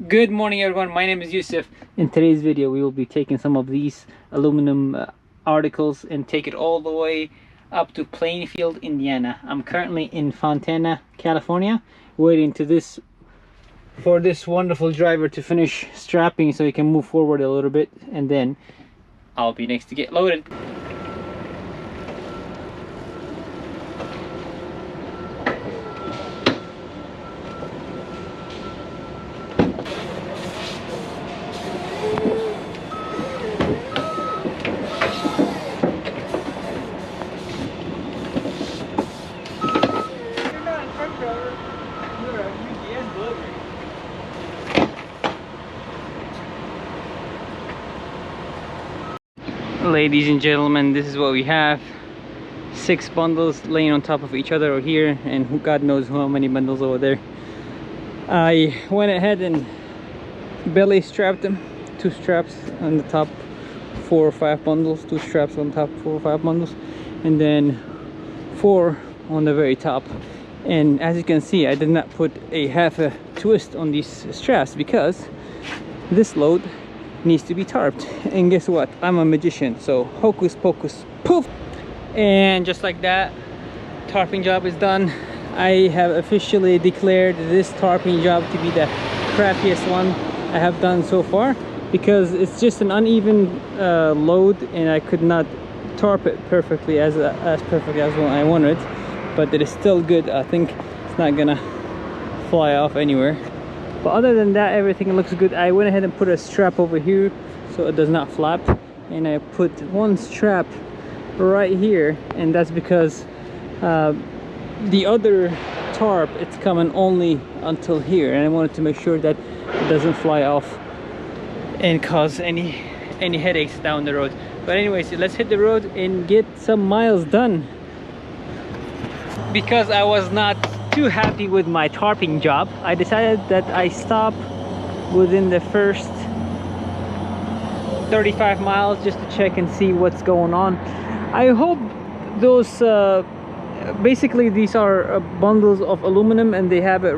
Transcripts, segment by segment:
Good morning everyone, my name is Yusuf. In today's video we will be taking some of these aluminum articles and take it all the way up to Plainfield, Indiana. I'm currently in Fontana, California, waiting for this wonderful driver to finish strapping so he can move forward a little bit, and then I'll be next to get loaded. Ladies and gentlemen, this is what we have. 6 bundles laying on top of each other over here, and God knows how many bundles over there. I went ahead and belly strapped them. 2 straps on the top, 4 or 5 bundles. 2 straps on top, 4 or 5 bundles, and then 4 on the very top. And as you can see, I did not put a half a twist on these straps because this load needs to be tarped. And guess what, I'm a magician, so hocus pocus poof, and just like that, tarping job is done. I have officially declared this tarping job to be the crappiest one I have done so far, because it's just an uneven load and I could not tarp it perfectly as perfectly as I wanted, but it is still good. I think it's not gonna fly off anywhere. But other than that, everything looks good. I went ahead and put a strap over here so it does not flap, and I put 1 strap right here, and that's because the other tarp, it's coming only until here, and I wanted to make sure that it doesn't fly off and cause any headaches down the road. But anyways, let's hit the road and get some miles done. Because I was not too happy with my tarping job, I decided that I stop within the first 35 miles just to check and see what's going on. I hope those basically these are bundles of aluminum, and they have it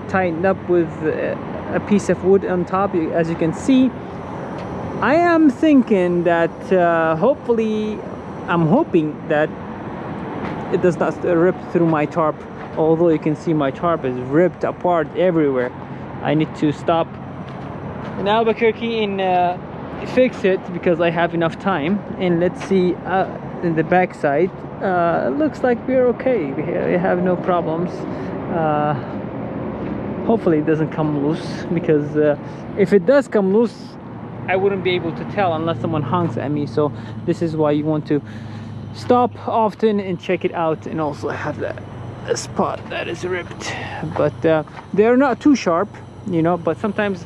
tightened up with a piece of wood on top, as you can see. I am thinking that I'm hoping that it does not rip through my tarp, although you can see my tarp is ripped apart everywhere. I need to stop in Albuquerque and fix it because I have enough time. And let's see in the back side, it looks like we're okay. We have no problems. Hopefully it doesn't come loose, because if it does come loose, I wouldn't be able to tell unless someone honks at me. So this is why you want to stop often and check it out, and also have that spot that is ripped. But they're not too sharp, you know, but sometimes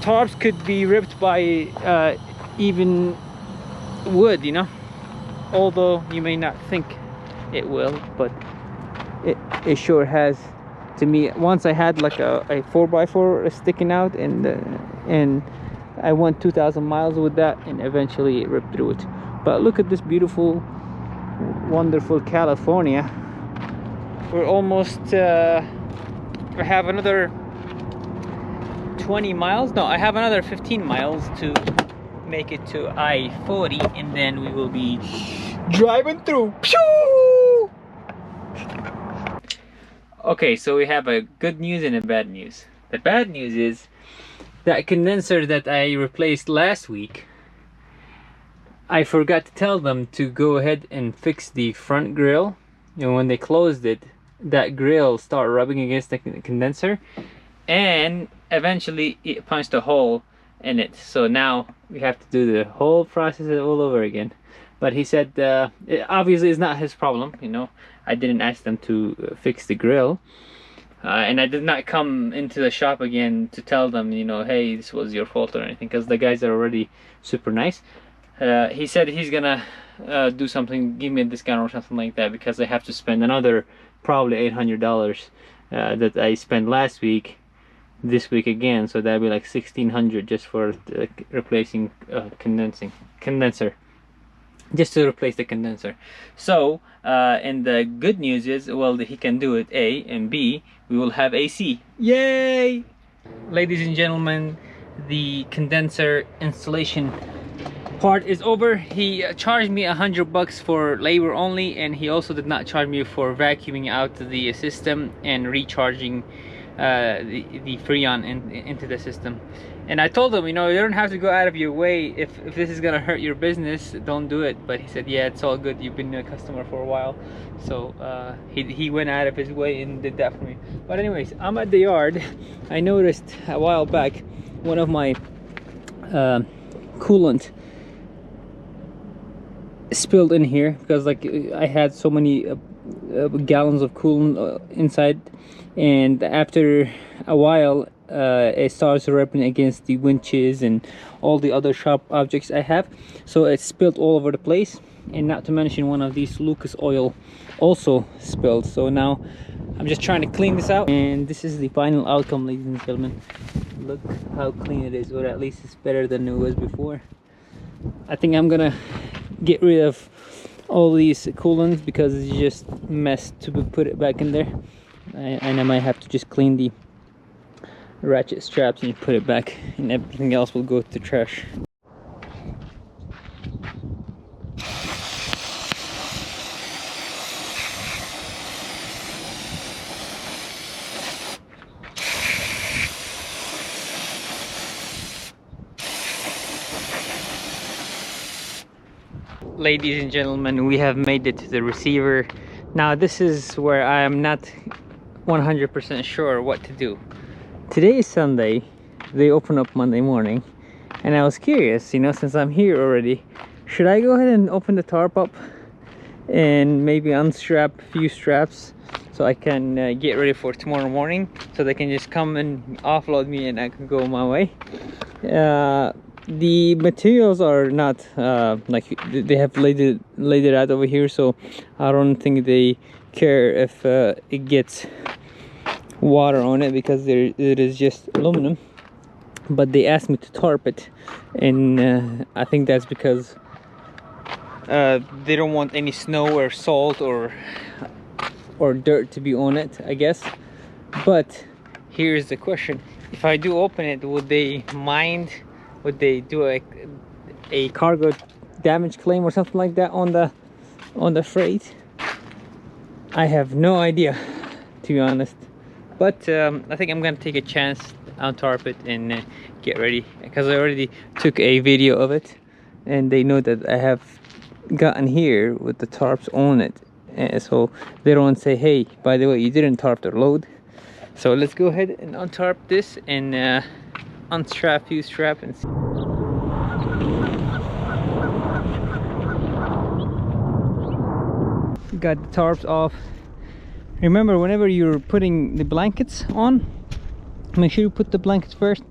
tarps could be ripped by even wood, you know, although you may not think it will, but it sure has to me. Once I had like a 4x4 sticking out, and I went 2,000 miles with that, and eventually it ripped through it. But look at this beautiful, wonderful California. We're almost we have another 20 miles. No, I have another 15 miles to make it to I-40, and then we will be driving through. Pew! Okay, so we have a good news and a bad news. The bad news is that condenser that I replaced last week, I forgot to tell them to go ahead and fix the front grill. You know, when they closed it, that grill started rubbing against the condenser, and eventually it punched a hole in it. So now we have to do the whole process all over again. But he said it obviously is not his problem, you know. I didn't ask them to fix the grill, and I did not come into the shop again to tell them, you know, hey, this was your fault or anything, because the guys are already super nice. He said he's gonna do something, give me a discount or something like that, because I have to spend another probably $800 that I spent last week this week again, so that'd be like $1,600 just for replacing condenser. just to replace the condenser. So and the good news is, well, he can do it, A, and B, we will have AC. Yay! Ladies and gentlemen, the condenser installation part is over. He charged me $100 for labor only, and he also did not charge me for vacuuming out the system and recharging the Freon into the system. And I told him, you know, you don't have to go out of your way. If this is gonna hurt your business, don't do it. But he said, yeah, it's all good, you've been a customer for a while. So he went out of his way and did that for me. But anyways, I'm at the yard. I noticed a while back one of my coolant spilled in here, because like I had so many gallons of coolant inside, and after a while it starts rubbing against the winches and all the other sharp objects I have, so it spilled all over the place. And not to mention, one of these Lucas oil also spilled. So now I'm just trying to clean this out, and this is the final outcome, ladies and gentlemen. Look how clean it is, or at least it's better than it was before. I think I'm gonna get rid of all these coolants because it's just mess to put it back in there, and I might have to just clean the ratchet straps and put it back, and everything else will go to the trash. Ladies and gentlemen, we have made it to the receiver. Now this is where I am not 100% sure what to do. Today is Sunday, they open up Monday morning, and I was curious, you know, since I'm here already, should I go ahead and open the tarp up and maybe unstrap a few straps so I can get ready for tomorrow morning, so they can just come and offload me and I can go my way. The materials are not like they have laid it out over here, so I don't think they care if it gets water on it, because it is just aluminum. But they asked me to tarp it, and I think that's because they don't want any snow or salt or dirt to be on it, I guess. But here's the question: if I do open it, would they mind? Would they do a cargo damage claim or something like that on the freight? I have no idea, to be honest. But I think I'm gonna take a chance, untarp it, and get ready, because I already took a video of it, and they know that I have gotten here with the tarps on it, so they don't say, hey, by the way, you didn't tarp the load. So let's go ahead and untarp this and unstrap few strap and see. Got the tarps off. Remember, whenever you're putting the blankets on, make sure you put the blankets first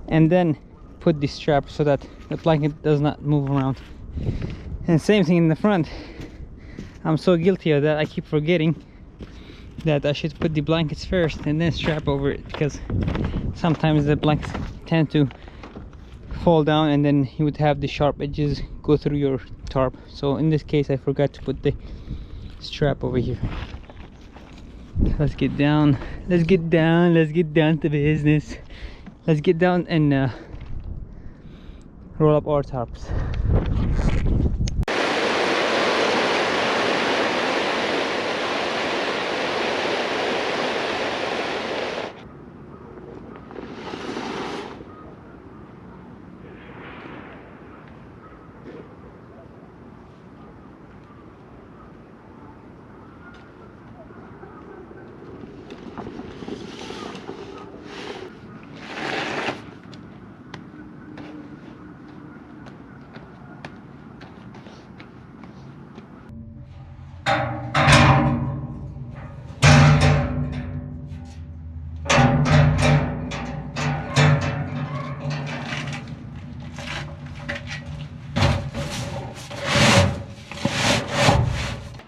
and then put the strap so that the blanket does not move around. And same thing in the front. I'm so guilty of that. I keep forgetting that I should put the blankets first and then strap over it, because sometimes the blankets tend to fall down and then you would have the sharp edges go through your tarp. So in this case I forgot to put the strap over here. Let's get down, let's get down to business. Let's get down and roll up our tarps.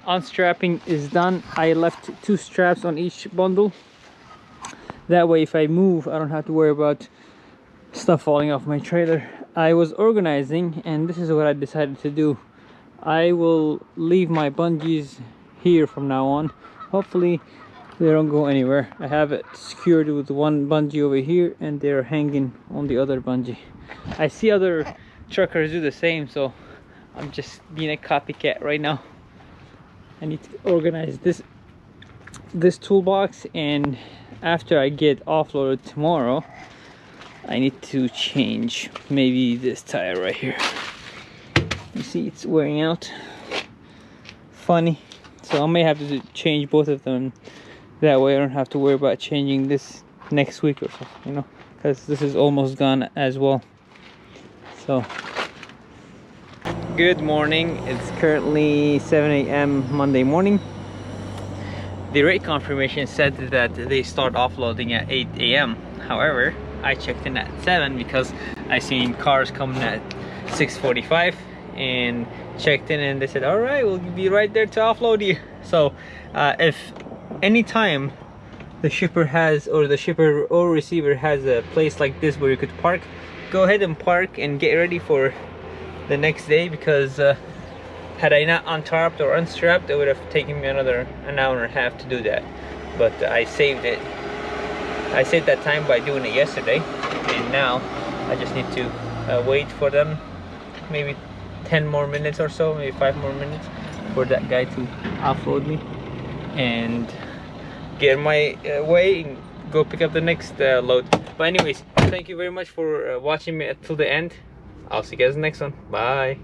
Unstrapping is done. I left 2 straps on each bundle. That way if I move, I don't have to worry about stuff falling off my trailer. I was organizing, and this is what I decided to do. I will leave my bungees here from now on. Hopefully they don't go anywhere. I have it secured with one bungee over here and they're hanging on the other bungee. I see other truckers do the same, so I'm just being a copycat right now. I need to organize this toolbox, and after I get offloaded tomorrow I need to change maybe this tire right here. You see it's wearing out funny, so I may have to change both of them. That way I don't have to worry about changing this next week or so, you know, because this is almost gone as well. So good morning, it's currently 7 a.m. Monday morning. The rate confirmation said that they start offloading at 8 a.m. However, I checked in at 7 because I seen cars coming at 6:45 and checked in, and they said, all right, we'll be right there to offload you. So if any time the shipper has, or the shipper or receiver has a place like this where you could park, go ahead and park and get ready for the next day, because had I not untarped or unstrapped, it would have taken me another an hour and a half to do that. But I saved it. I saved that time by doing it yesterday, and now I just need to wait for them, maybe 10 more minutes or so, maybe 5 more minutes, for that guy to offload me and get my way and go pick up the next load. But anyways, thank you very much for watching me till the end. I'll see you guys in the next one. Bye.